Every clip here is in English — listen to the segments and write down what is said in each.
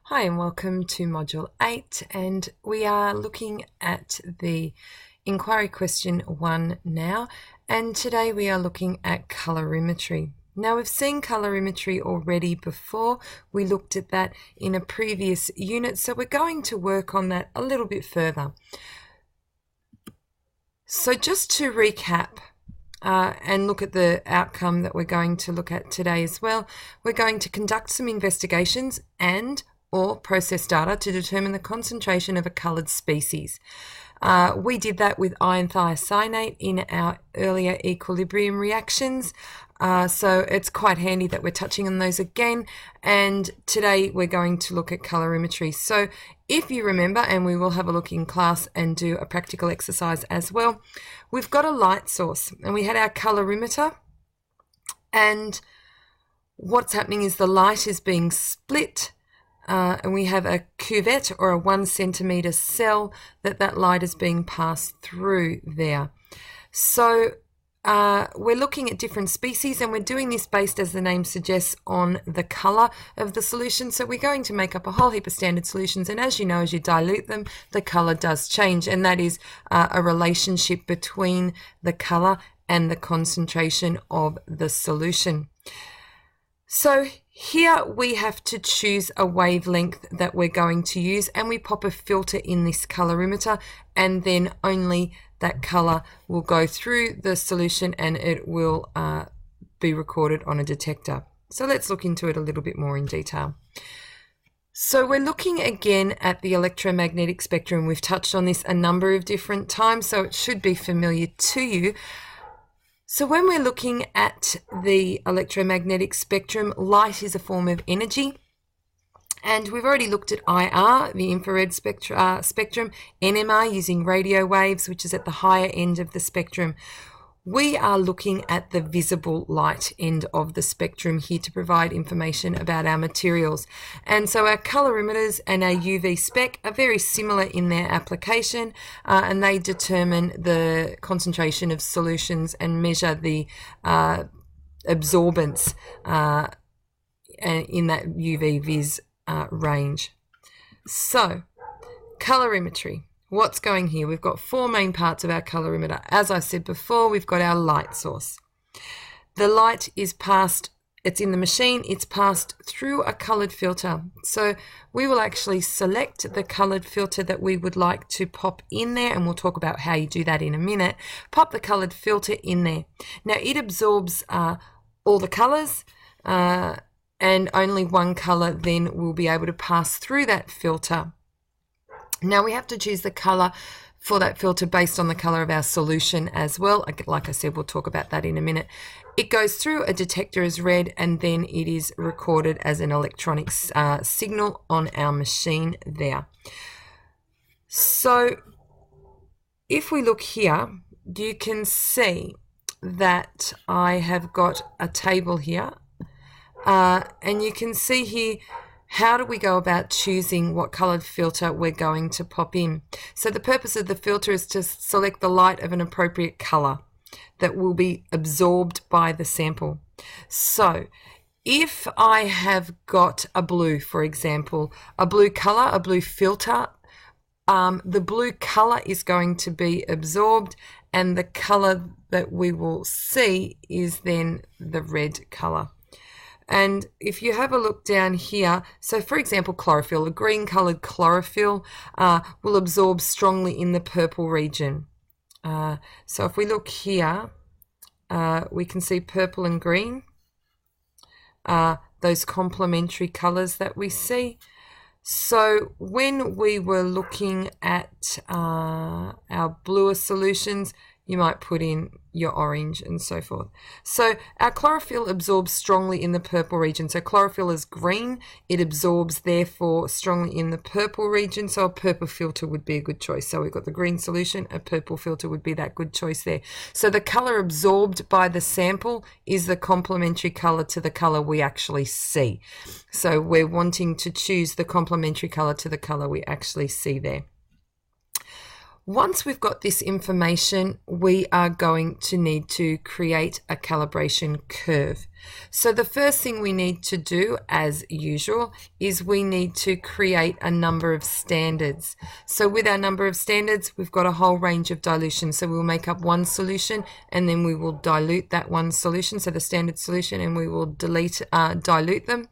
Hi and welcome to Module 8, and we are looking at the inquiry question 1 now, and today we are looking at colorimetry. Now we've seen colorimetry already before. We looked at that in a previous unit, so we're going to work on that a little bit further. So just to recap, and look at the outcome that we're going to look at today as well, we're going to conduct some investigations or process data to determine the concentration of a coloured species. We did that with iron thiocyanate in our earlier equilibrium reactions, so it's quite handy that we're touching on those again, and today we're going to look at colorimetry. So if you remember, and we will have a look in class and do a practical exercise as well, we've got a light source and we had our colorimeter, and what's happening is the light is being split, and we have a cuvette or a 1 centimetre cell that light is being passed through there. So we're looking at different species, and we're doing this based, as the name suggests, on the colour of the solution. So we're going to make up a whole heap of standard solutions, and as you know, as you dilute them, the colour does change, and that is a relationship between the colour and the concentration of the solution. So here we have to choose a wavelength that we're going to use, and we pop a filter in this colorimeter, and then only that colour will go through the solution and it will be recorded on a detector. So let's look into it a little bit more in detail. So we're looking again at the electromagnetic spectrum. We've touched on this a number of different times, so it should be familiar to you. So when we're looking at the electromagnetic spectrum, light is a form of energy, and we've already looked at IR, the infrared spectrum, NMR using radio waves, which is at the higher end of the spectrum. We are looking at the visible light end of the spectrum here to provide information about our materials. And so our colorimeters and our UV spec are very similar in their application, and they determine the concentration of solutions and measure the absorbance in that UV vis range. So colorimetry. What's going here? We've got 4 main parts of our colorimeter. As I said before, we've got our light source. The light is passed, it's in the machine, it's passed through a coloured filter. So we will actually select the coloured filter that we would like to pop in there, and we'll talk about how you do that in a minute. Pop the coloured filter in there. Now it absorbs all the colours, and only one colour then will be able to pass through that filter. Now we have to choose the colour for that filter based on the colour of our solution as well. Like I said, we'll talk about that in a minute. It goes through a detector as red, and then it is recorded as an electronic signal on our machine there. So if we look here, you can see that I have got a table here, and you can see here, how do we go about choosing what coloured filter we're going to pop in? So the purpose of the filter is to select the light of an appropriate colour that will be absorbed by the sample. So if I have got a blue, for example, a blue colour, a blue filter, the blue colour is going to be absorbed, and the colour that we will see is then the red colour. And if you have a look down here, so for example, chlorophyll, a green coloured chlorophyll will absorb strongly in the purple region. So if we look here, we can see purple and green, those complementary colours that we see. So when we were looking at our bluer solutions, you might put in your orange and so forth. So our chlorophyll absorbs strongly in the purple region. So chlorophyll is green. It absorbs, therefore, strongly in the purple region. So a purple filter would be a good choice. So we've got the green solution. A purple filter would be that good choice there. So the colour absorbed by the sample is the complementary colour to the colour we actually see. So we're wanting to choose the complementary colour to the colour we actually see there. Once we've got this information, we are going to need to create a calibration curve. So the first thing we need to do, as usual, is we need to create a number of standards. So with our number of standards, we've got a whole range of dilutions. So we'll make up one solution and then we will dilute that one solution, so the standard solution, and we will dilute them.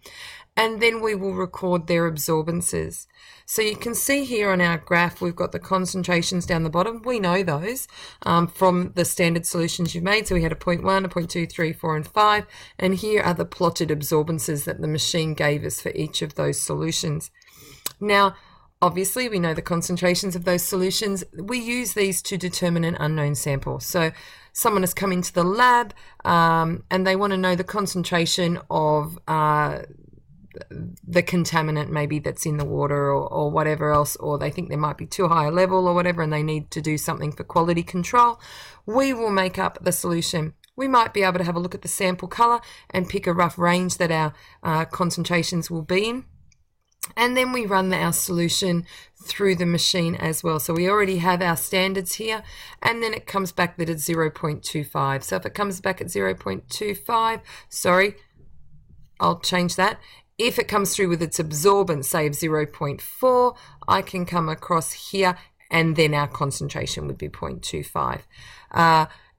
And then we will record their absorbances. So you can see here on our graph, we've got the concentrations down the bottom. We know those from the standard solutions you've made. So we had a 0.1, a 0.2, 3, 4, and 5. And here are the plotted absorbances that the machine gave us for each of those solutions. Now, obviously, we know the concentrations of those solutions. We use these to determine an unknown sample. So someone has come into the lab and they want to know the concentration of the contaminant maybe that's in the water or whatever else, or they think there might be too high a level or whatever and they need to do something for quality control. We will make up the solution. We might be able to have a look at the sample color and pick a rough range that our concentrations will be in. And then we run our solution through the machine as well. So we already have our standards here, and then it comes back that it's 0.25. So if it comes back at 0.25, sorry, I'll change that. If it comes through with its absorbance, say of 0.4, I can come across here and then our concentration would be 0.25.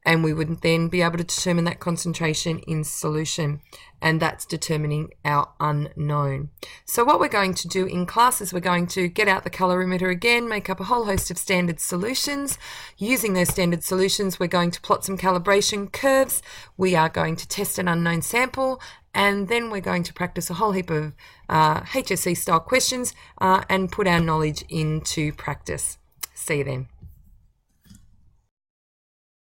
And we would then be able to determine that concentration in solution, and that's determining our unknown. So what we're going to do in class is we're going to get out the colorimeter again, make up a whole host of standard solutions. Using those standard solutions, we're going to plot some calibration curves. We are going to test an unknown sample, and then we're going to practice a whole heap of HSC style questions and put our knowledge into practice. See you then.